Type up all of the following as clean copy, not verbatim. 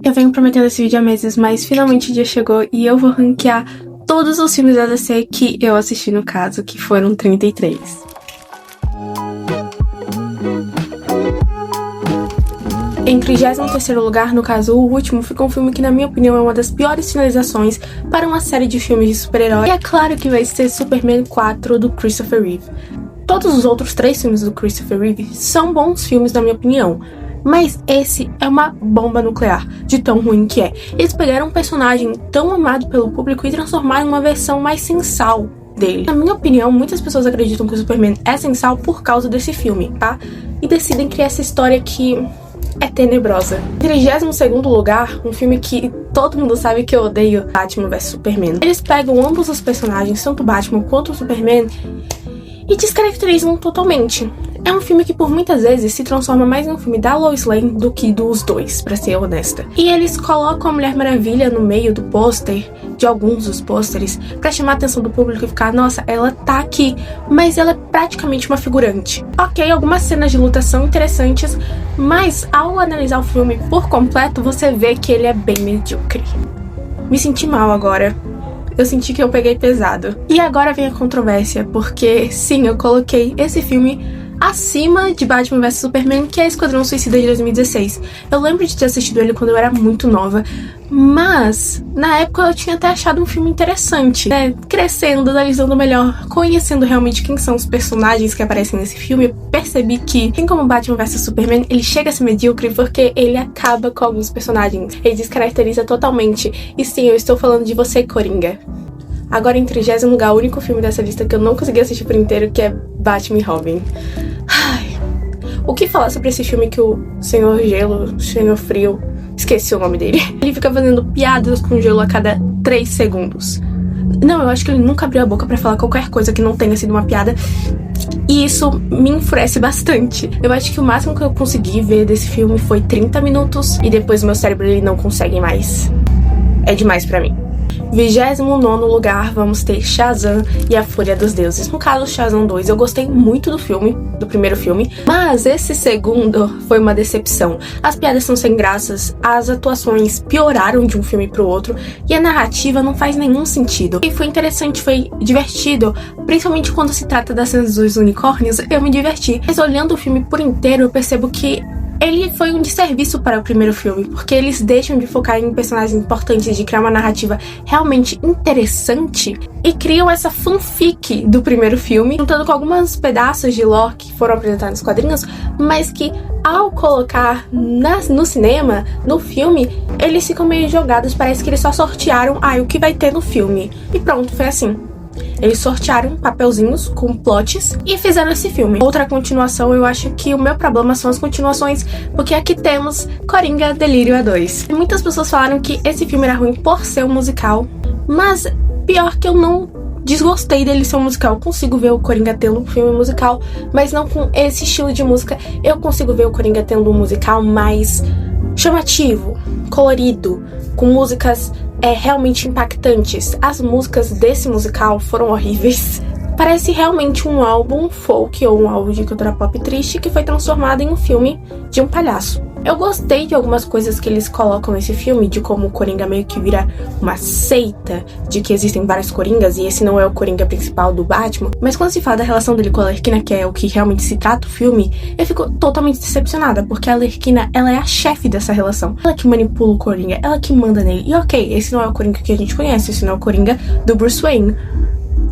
Eu venho prometendo esse vídeo há meses, mas finalmente o dia chegou e eu vou ranquear todos os filmes da DC que eu assisti no caso, que foram 33. Em 33º lugar, no caso o último, ficou um filme que na minha opinião é uma das piores finalizações para uma série de filmes de super-herói. E é claro que vai ser Superman 4 do Christopher Reeve. Todos os outros 3 filmes do Christopher Reeve são bons filmes na minha opinião, mas esse é uma bomba nuclear, de tão ruim que é. Eles pegaram um personagem tão amado pelo público e transformaram em uma versão mais sensal dele. Na minha opinião, muitas pessoas acreditam que o Superman é sensal por causa desse filme, tá? E decidem criar essa história que é tenebrosa. Em 32º lugar, um filme que todo mundo sabe que eu odeio, Batman vs Superman. Eles pegam ambos os personagens, tanto o Batman quanto o Superman, e descaracterizam totalmente. É um filme que por muitas vezes se transforma mais em um filme da Lois Lane do que dos dois, pra ser honesta. E eles colocam a Mulher Maravilha no meio do pôster, de alguns dos pôsteres, pra chamar a atenção do público e ficar, nossa, ela tá aqui, mas ela é praticamente uma figurante. Ok, algumas cenas de luta são interessantes, mas ao analisar o filme por completo, você vê que ele é bem medíocre. Me senti mal agora. Eu senti que eu peguei pesado. E agora vem a controvérsia, porque sim, eu coloquei esse filme acima de Batman vs Superman, que é Esquadrão Suicida de 2016. Eu lembro de ter assistido ele quando eu era muito nova, mas na época eu tinha até achado um filme interessante, né? Crescendo, analisando melhor, conhecendo realmente quem são os personagens que aparecem nesse filme, eu percebi que, assim como Batman vs Superman, ele chega a ser medíocre porque ele acaba com alguns personagens. Ele descaracteriza totalmente. E sim, eu estou falando de você, Coringa. Agora, em 30º lugar, o único filme dessa lista que eu não consegui assistir por inteiro, que é Batman e Robin. Ai, o que falar sobre esse filme que o Senhor Gelo, Senhor Frio, esqueci o nome dele, ele fica fazendo piadas com gelo a cada 3 segundos. Não, eu acho que ele nunca abriu a boca pra falar qualquer coisa que não tenha sido uma piada. E isso me enfurece bastante. Eu acho que o máximo que eu consegui ver desse filme foi 30 minutos. E depois meu cérebro ele não consegue mais. É demais pra mim. 29º lugar, vamos ter Shazam e a Fúria dos Deuses. No caso, Shazam 2, eu gostei muito do filme, do primeiro filme, mas esse segundo foi uma decepção. As piadas são sem graças, as atuações pioraram de um filme pro outro e a narrativa não faz nenhum sentido. E foi interessante, foi divertido, principalmente quando se trata das cenas dos unicórnios, eu me diverti. Mas olhando o filme por inteiro, eu percebo que ele foi um desserviço para o primeiro filme, porque eles deixam de focar em personagens importantes, de criar uma narrativa realmente interessante e criam essa fanfic do primeiro filme, juntando com alguns pedaços de lore que foram apresentados nos quadrinhos, mas que ao colocar no cinema, no filme, eles ficam meio jogados, parece que eles só sortearam o que vai ter no filme. E pronto, foi assim. Eles sortearam papelzinhos com plots e fizeram esse filme. Outra continuação, eu acho que o meu problema são as continuações, porque aqui temos Coringa Delírio A2. E muitas pessoas falaram que esse filme era ruim por ser um musical, mas pior que eu não desgostei dele ser um musical. Eu consigo ver o Coringa tendo um filme musical, mas não com esse estilo de música. Eu consigo ver o Coringa tendo um musical mais chamativo, colorido, com músicas realmente impactantes. As músicas desse musical foram horríveis. Parece realmente um álbum folk ou um álbum de cultura pop triste que foi transformado em um filme de um palhaço. Eu gostei de algumas coisas que eles colocam nesse filme, de como o Coringa meio que vira uma seita, de que existem vários Coringas e esse não é o Coringa principal do Batman. Mas quando se fala da relação dele com a Arlequina, que é o que realmente se trata o filme, eu fico totalmente decepcionada, porque a Arlequina, ela é a chefe dessa relação. Ela que manipula o Coringa, ela que manda nele. E ok, esse não é o Coringa que a gente conhece, esse não é o Coringa do Bruce Wayne.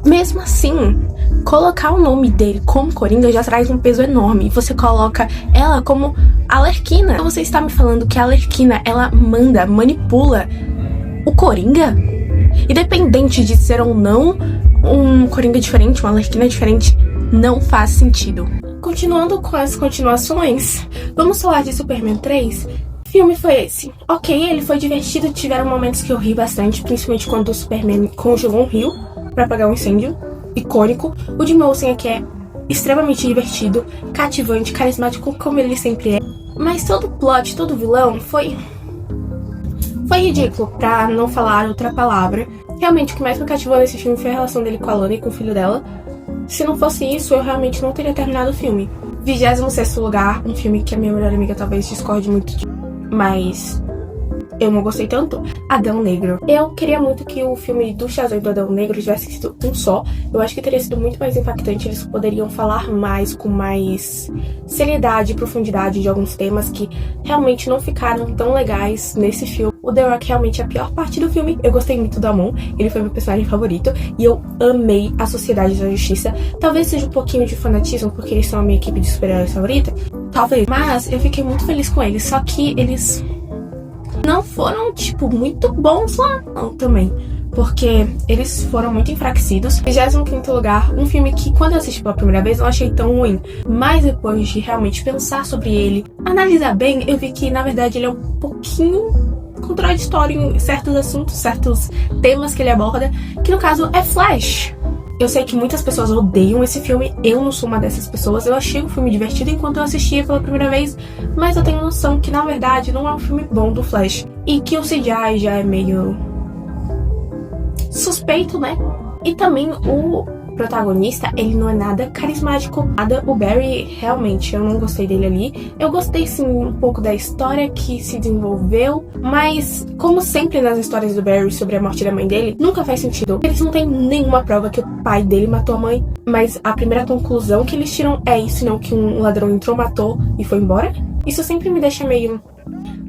Mesmo assim, colocar o nome dele como Coringa já traz um peso enorme. Você coloca ela como Arlequina. Então você está me falando que a Arlequina, ela manda, manipula o Coringa? Independente de ser ou não um Coringa diferente, uma Arlequina diferente, não faz sentido. Continuando com as continuações, vamos falar de Superman 3. Que filme foi esse? Ok, ele foi divertido, tiveram momentos que eu ri bastante, principalmente quando o Superman congelou um rio pra apagar um incêndio, icônico. O Jimmy Olsen aqui é extremamente divertido, cativante, carismático, como ele sempre é. Mas todo o plot, todo o vilão foi ridículo, pra não falar outra palavra. Realmente, o que mais me cativou nesse filme foi a relação dele com a Lana e com o filho dela. Se não fosse isso, eu realmente não teria terminado o filme. 26º lugar, um filme que a minha melhor amiga talvez discorde muito de, mas eu não gostei tanto, Adão Negro. Eu queria muito que o filme do Shazam do Adão Negro tivesse sido um só. Eu acho que teria sido muito mais impactante, eles poderiam falar mais, com mais seriedade e profundidade de alguns temas que realmente não ficaram tão legais nesse filme. O The Rock realmente é a pior parte do filme. Eu gostei muito do Amon, ele foi meu personagem favorito e eu amei a Sociedade da Justiça. Talvez seja um pouquinho de fanatismo, porque eles são a minha equipe de super-heróis favorita, talvez, mas eu fiquei muito feliz com eles, só que eles não foram, tipo, muito bons lá não, também, porque eles foram muito enfraquecidos. 25º lugar, um filme que quando eu assisti pela primeira vez não achei tão ruim, mas depois de realmente pensar sobre ele, analisar bem, eu vi que na verdade ele é um pouquinho contraditório em certos assuntos, certos temas que ele aborda, que no caso é Flash. Eu sei que muitas pessoas odeiam esse filme, eu não sou uma dessas pessoas. Eu achei o filme divertido enquanto eu assistia pela primeira vez, mas eu tenho noção que na verdade não é um filme bom do Flash e que o CGI já é meio suspeito, né? E também o protagonista, ele não é nada carismático, nada. O Barry, realmente, eu não gostei dele ali. Eu gostei, sim, um pouco da história que se desenvolveu, mas, como sempre nas histórias do Barry sobre a morte da mãe dele, nunca faz sentido. Eles não têm nenhuma prova que o pai dele matou a mãe, mas a primeira conclusão que eles tiram é isso, não que um ladrão entrou, matou e foi embora. Isso sempre me deixa meio...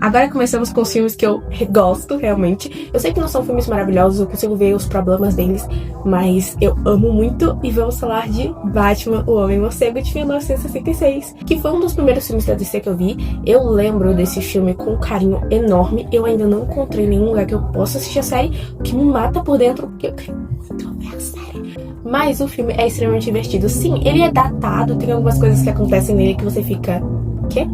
Agora começamos com os filmes que eu gosto, realmente. Eu sei que não são filmes maravilhosos, eu consigo ver os problemas deles, mas eu amo muito. E vamos falar de Batman, o Homem-Morcego, de 1966, que foi um dos primeiros filmes da DC que eu vi. Eu lembro desse filme com um carinho enorme. Eu ainda não encontrei nenhum lugar que eu possa assistir a série, o que me mata por dentro, porque eu quero muito ver a série. Mas o filme é extremamente divertido. Sim, ele é datado, tem algumas coisas que acontecem nele que você fica... Quê?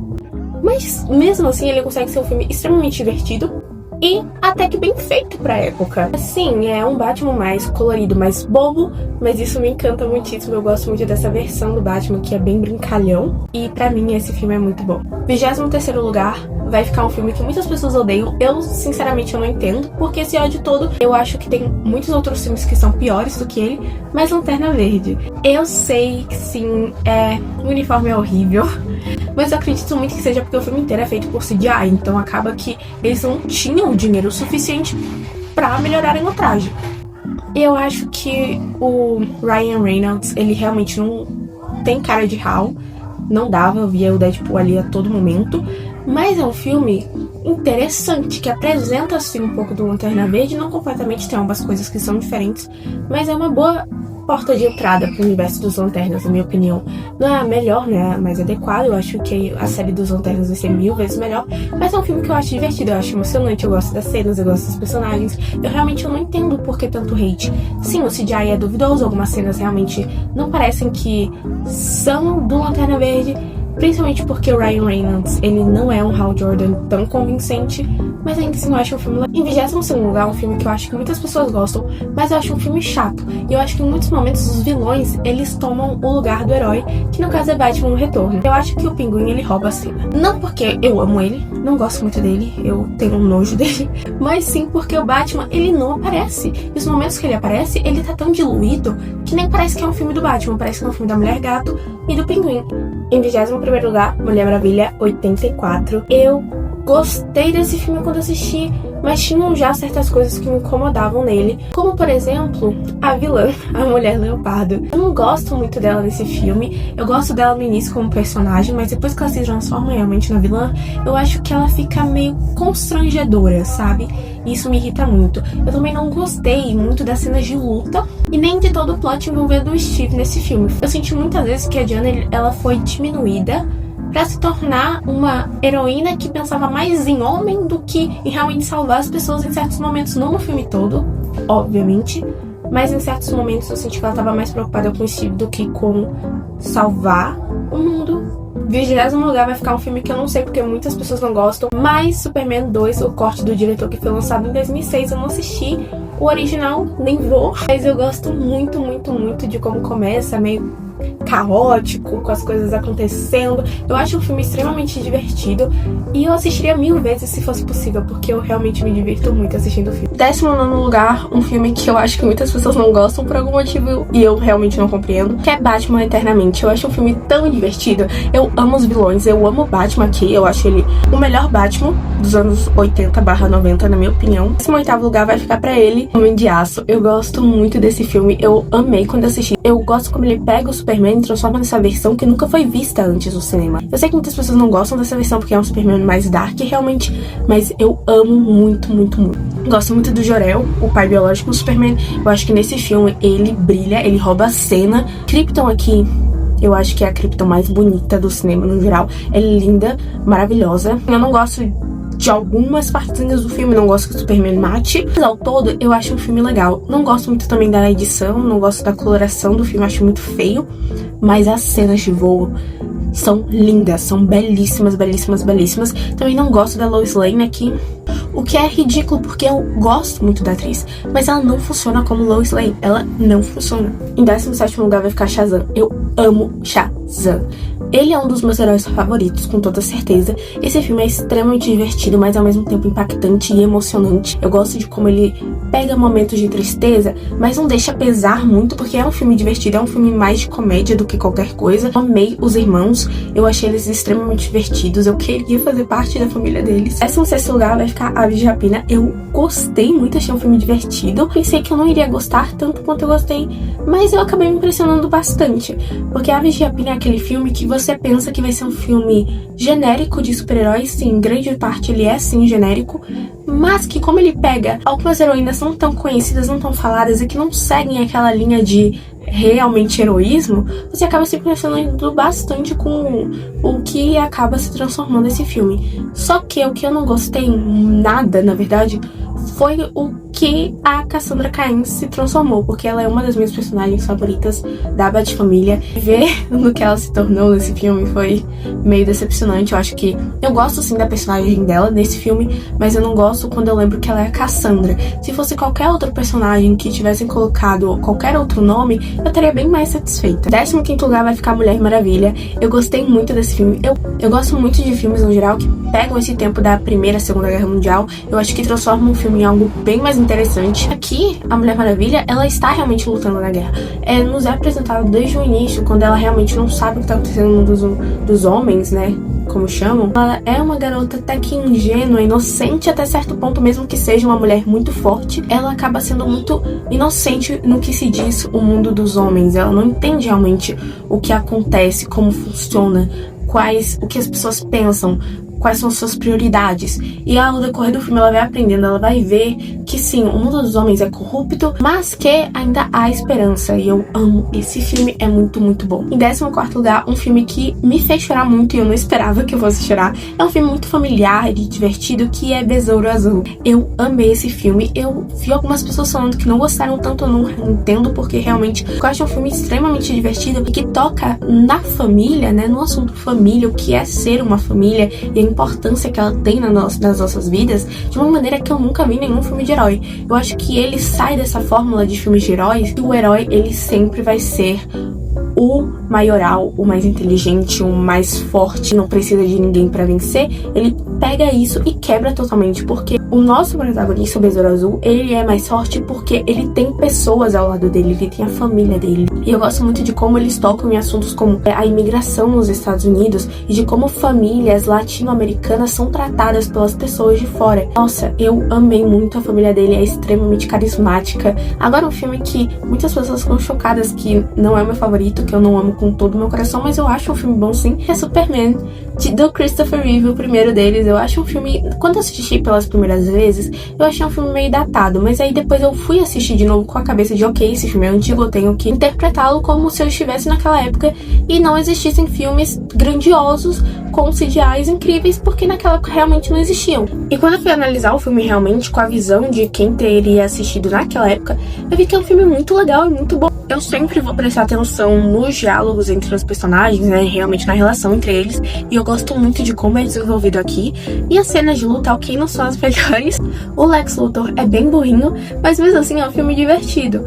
Mas mesmo assim ele consegue ser um filme extremamente divertido e até que bem feito pra época. Sim, é um Batman mais colorido, mais bobo, mas isso me encanta muitíssimo. Eu gosto muito dessa versão do Batman que é bem brincalhão e pra mim esse filme é muito bom. 23º lugar vai ficar um filme que muitas pessoas odeiam. Eu, sinceramente, eu não entendo, porque esse ódio todo, eu acho que tem muitos outros filmes que são piores do que ele, mas Lanterna Verde. Eu sei que sim, o uniforme é horrível, mas eu acredito muito que seja porque o filme inteiro é feito por CGI, então acaba que eles não tinham dinheiro suficiente pra melhorarem o traje. Eu acho que o Ryan Reynolds, ele realmente não tem cara de Hal, não dava, eu via o Deadpool ali a todo momento, mas é um filme interessante, que apresenta assim um pouco do Lanterna Verde, não completamente, tem algumas coisas que são diferentes, mas é uma boa porta de entrada pro universo dos Lanternas, na minha opinião. Não é a melhor, né, a mais adequada, eu acho que a série dos Lanternas vai ser 1000 vezes melhor, mas é um filme que eu acho divertido, eu acho emocionante, eu gosto das cenas, eu gosto dos personagens, eu não entendo por que tanto hate. Sim, o CGI é duvidoso, algumas cenas realmente não parecem que são do Lanterna Verde, principalmente porque o Ryan Reynolds, ele não é um Hal Jordan tão convincente, mas ainda assim eu acho um filme... Em 22º lugar, um filme que eu acho que muitas pessoas gostam, mas eu acho um filme chato. E eu acho que em muitos momentos os vilões, eles tomam o lugar do herói, que no caso é Batman no Retorno. Eu acho que o Pinguim, ele rouba a cena. Não porque eu amo ele, não gosto muito dele, eu tenho um nojo dele, mas sim porque o Batman, ele não aparece. E os momentos que ele aparece, ele tá tão diluído que nem parece que é um filme do Batman, parece que é um filme da Mulher Gato e do Pinguim. Em 21º lugar, Mulher Maravilha, 84. Eu gostei desse filme quando assisti, mas tinham já certas coisas que me incomodavam nele, como por exemplo, a vilã, a Mulher Leopardo. Eu não gosto muito dela nesse filme, eu gosto dela no início como personagem, mas depois que ela se transforma realmente na vilã, eu acho que ela fica meio constrangedora, sabe? E isso me irrita muito. Eu também não gostei muito das cenas de luta e nem de todo o plot envolvendo o Steve nesse filme. Eu senti muitas vezes que a Diana, ela foi diminuída pra se tornar uma heroína que pensava mais em homem do que em realmente salvar as pessoas em certos momentos, não no filme todo, obviamente, mas em certos momentos eu senti que ela tava mais preocupada com o Steve do que com salvar o mundo. 20º lugar vai ficar um filme que eu não sei porque muitas pessoas não gostam, mas Superman 2, o corte do diretor que foi lançado em 2006, eu não assisti o original, nem vou, mas eu gosto muito, muito, muito de como começa, meio caótico, com as coisas acontecendo. Eu acho um filme extremamente divertido e eu assistiria 1000 vezes se fosse possível, porque eu realmente me divirto muito assistindo o filme. 19º lugar, um filme que eu acho que muitas pessoas não gostam por algum motivo e eu realmente não compreendo, que é Batman Eternamente. Eu acho um filme tão divertido, eu amo os vilões, eu amo o Batman aqui, eu acho ele o melhor Batman dos anos 80/90, na minha opinião. 18º lugar vai ficar pra ele, Homem de Aço. Eu gosto muito desse filme, eu amei quando assisti. Eu gosto como ele pega o Superman e transforma nessa versão que nunca foi vista antes no cinema. Eu sei que muitas pessoas não gostam dessa versão porque é um Superman mais dark, realmente, mas eu amo muito, muito, muito. Gosto muito do Jor-El, o pai biológico do Superman. Eu acho que nesse filme ele brilha, ele rouba a cena. Krypton aqui, eu acho que é a Krypton mais bonita do cinema no geral. É linda, maravilhosa. Eu não gosto de algumas partezinhas do filme, não gosto que o Superman mate, mas ao todo eu acho um filme legal. Não gosto muito também da edição, não gosto da coloração do filme, acho muito feio, mas as cenas de voo são lindas, são belíssimas, belíssimas, belíssimas. Também não gosto da Lois Lane aqui, o que é ridículo porque eu gosto muito da atriz, mas ela não funciona como Lois Lane, ela não funciona. Em 17º lugar vai ficar Shazam. Eu amo Shazam. Ele é um dos meus heróis favoritos, com toda certeza. Esse filme é extremamente divertido, mas ao mesmo tempo impactante e emocionante. Eu gosto de como ele pega momentos de tristeza, mas não deixa pesar muito, porque é um filme divertido, é um filme mais de comédia do que qualquer coisa. Eu amei os irmãos, eu achei eles extremamente divertidos, eu queria fazer parte da família deles. 16º lugar vai ficar Aves de Rapina. Eu gostei muito, achei um filme divertido. Pensei que eu não iria gostar tanto quanto eu gostei, mas eu acabei me impressionando bastante, porque Aves de Rapina é aquele filme que você pensa que vai ser um filme genérico de super-heróis. Sim, em grande parte ele é sim genérico, mas que como ele pega algumas heroínas não tão conhecidas, não tão faladas e que não seguem aquela linha de realmente heroísmo, você acaba se impressionando bastante com o que acaba se transformando esse filme. Só que o que eu não gostei nada, na verdade, foi o que a Cassandra Cain se transformou, porque ela é uma das minhas personagens favoritas da Batfamília. Ver no que ela se tornou nesse filme foi meio decepcionante. Eu acho que eu gosto sim da personagem dela nesse filme, mas eu não gosto quando eu lembro que ela é a Cassandra. Se fosse qualquer outro personagem que tivessem colocado qualquer outro nome, eu estaria bem mais satisfeita. 15º lugar vai ficar Mulher Maravilha. Eu gostei muito desse filme. Eu gosto muito de filmes no geral que pegam esse tempo da Primeira e Segunda Guerra Mundial. Eu acho que transformam um filme em algo bem mais interessante. Aqui, a Mulher Maravilha, ela está realmente lutando na guerra. Nos é apresentado desde o início, quando ela realmente não sabe o que está acontecendo no mundo dos homens, né? Como chamam. Ela é uma garota até que ingênua, inocente até certo ponto, mesmo que seja uma mulher muito forte. Ela acaba sendo muito inocente no que se diz o mundo dos homens. Ela não entende realmente o que acontece, como funciona, o que as pessoas pensam, quais são suas prioridades. E ao decorrer do filme ela vai aprendendo, ela vai ver que sim, o mundo dos homens é corrupto, mas que ainda há esperança. E eu amo esse filme, é muito, muito bom. Em 14º lugar, um filme que me fez chorar muito e eu não esperava que eu fosse chorar. É um filme muito familiar e divertido, que é Besouro Azul. Eu amei esse filme. Eu vi algumas pessoas falando que não gostaram tanto, eu não entendo, porque realmente eu acho um filme extremamente divertido e que toca na família, né, no assunto família, o que é ser uma família e a importância que ela tem nas nossas vidas, de uma maneira que eu nunca vi em nenhum filme de herói. Eu acho que ele sai dessa fórmula de filmes de heróis, que o herói, ele sempre vai ser o maioral, o mais inteligente, o mais forte, não precisa de ninguém pra vencer. Ele pega isso e quebra totalmente, porque o nosso protagonista, o Besouro Azul, ele é mais forte porque ele tem pessoas ao lado dele, ele tem a família dele. E eu gosto muito de como eles tocam em assuntos como a imigração nos Estados Unidos e de como famílias latino-americanas são tratadas pelas pessoas de fora. Nossa, eu amei muito a família dele, é extremamente carismática. Agora, um filme que muitas pessoas ficam chocadas que não é o meu favorito, que eu não amo com todo o meu coração, mas eu acho um filme bom sim, é Superman, do Christopher Reeve, o primeiro deles. Eu acho um filme, quando eu assisti pelas primeiras vezes, eu achei um filme meio datado, mas aí depois eu fui assistir de novo com a cabeça de ok, esse filme é antigo, eu tenho que interpretá-lo como se eu estivesse naquela época e não existissem filmes grandiosos com CGIs incríveis, porque naquela época realmente não existiam. E quando eu fui analisar o filme realmente com a visão de quem teria assistido naquela época, eu vi que é um filme muito legal e muito bom. Eu sempre vou prestar atenção nos diálogos entre os personagens, né, realmente na relação entre eles, e eu gosto muito de como é desenvolvido aqui. E as cenas de luta, ok, não são as melhores. O Lex Luthor é bem burrinho, mas mesmo assim é um filme divertido.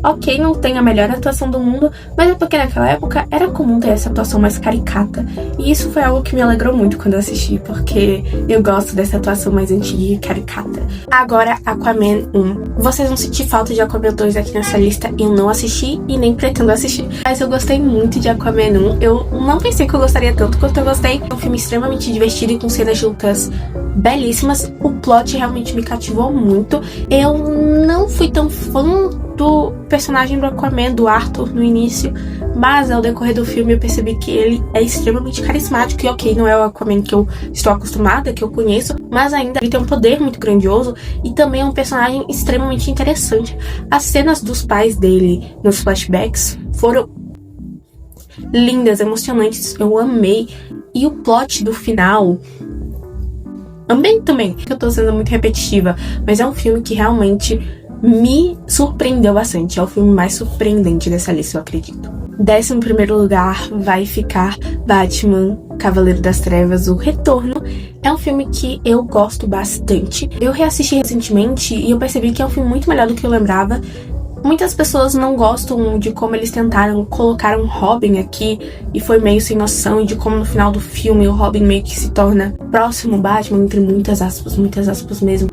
Ok, não tem a melhor atuação do mundo, mas é porque naquela época era comum ter essa atuação mais caricata. E isso foi algo que me alegrou muito quando eu assisti, porque eu gosto dessa atuação mais antiga e caricata. Agora, Aquaman 1. Vocês vão sentir falta de Aquaman 2 aqui nessa lista. Eu não assisti e nem pretendo assistir. Mas eu gostei muito de Aquaman 1. Eu não pensei que eu gostaria tanto quanto eu gostei. É um filme extremamente divertido e com cenas de lutas belíssimas. O plot realmente me cativou muito. Eu não fui tão fã do personagem do Aquaman, do Arthur, no início, mas ao decorrer do filme eu percebi que ele é extremamente carismático e ok, não é o Aquaman que eu estou acostumada, que eu conheço, mas ainda ele tem um poder muito grandioso e também é um personagem extremamente interessante. As cenas dos pais dele nos flashbacks foram lindas, emocionantes, eu amei. E o plot do final amei também, que eu tô sendo muito repetitiva, mas é um filme que realmente me surpreendeu bastante. É o filme mais surpreendente dessa lista, eu acredito. 11º lugar vai ficar Batman, Cavaleiro das Trevas, O Retorno. É um filme que eu gosto bastante. Eu reassisti recentemente e eu percebi que é um filme muito melhor do que eu lembrava. Muitas pessoas não gostam de como eles tentaram colocar um Robin aqui e foi meio sem noção, e de como no final do filme o Robin meio que se torna próximo Batman, entre muitas aspas mesmo.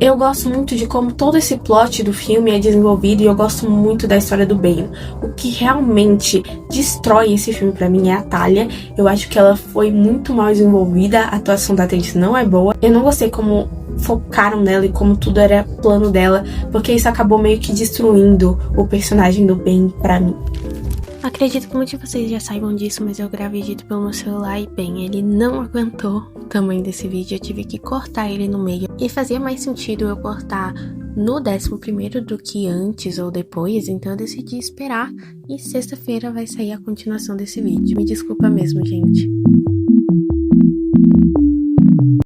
Eu gosto muito de como todo esse plot do filme é desenvolvido e eu gosto muito da história do Bane. O que realmente destrói esse filme pra mim é a Talia. Eu acho que ela foi muito mal desenvolvida, a atuação da atriz não é boa. Eu não gostei como focaram nela e como tudo era plano dela, porque isso acabou meio que destruindo o personagem do Bane pra mim. Acredito que muitos de vocês já saibam disso, mas eu gravei vídeo pelo meu celular e, bem, ele não aguentou o tamanho desse vídeo. Eu tive que cortar ele no meio. E fazia mais sentido eu cortar no 11º do que antes ou depois, então eu decidi esperar. E sexta-feira vai sair a continuação desse vídeo. Me desculpa mesmo, gente.